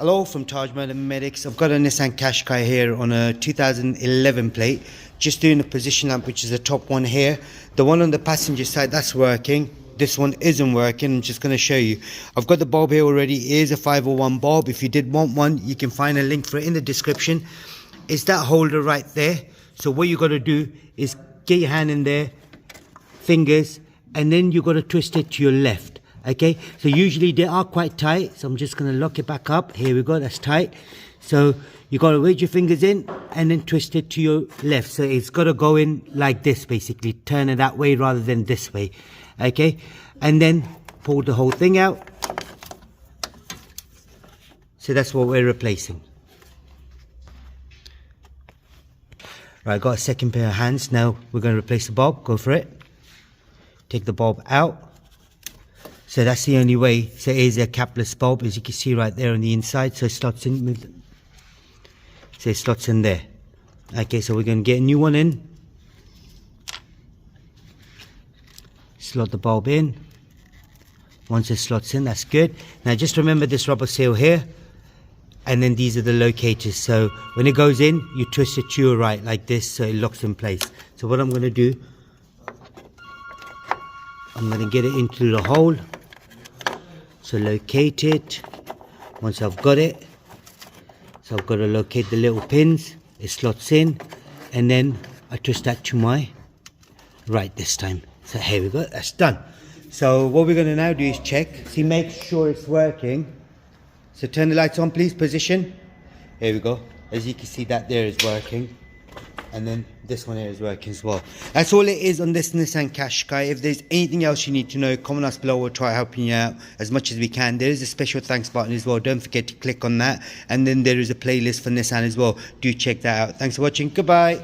Hello from Tajmotormedics. I've got a Nissan Qashqai here on a 2011 plate. Just doing the position lamp, which is the top one here. The one on the passenger side, that's working. This one isn't working. I'm just going to show you. I've got the bulb here already. It is a 501 bulb. If you did want one, you can find a link for it in the description. It's that holder right there. So what you got to do is get your hand in there, fingers, and then you got to twist it to your left. Okay, so usually they are quite tight, so I'm just going to lock it back up. Here we go, that's tight. So you got to wedge your fingers in and then twist it to your left. So it's got to go in like this, basically. Turn it that way rather than this way. Okay, and then pull the whole thing out. So that's what we're replacing. Right, got a second pair of hands. Now we're going to replace the bulb. Go for it. Take the bulb out. So that's the only way. So it is a capless bulb, as you can see right there on the inside. So it slots in. So it slots in there. Okay, so we're going to get a new one in. Slot the bulb in. Once it slots in, that's good. Now just remember this rubber seal here. And then these are the locators. So when it goes in, you twist it to your right like this, so it locks in place. So what I'm going to do, I'm going to get it into the hole. So locate it. Once I've got it, so I've got to locate the little pins. It slots in, and then I twist that to my right this time. So here we go, that's done. So what we're going to now do is check, see, make sure it's working. So turn the lights on, please, position. Here we go. As you can see, that there is working. And then this one here is working as well. That's all it is on this Nissan Qashqai. If there's anything else you need to know, comment us below. We'll try helping you out as much as we can. There is a special thanks button as well. Don't forget to click on that. And then there is a playlist for Nissan as well. Do check that out. Thanks for watching. Goodbye.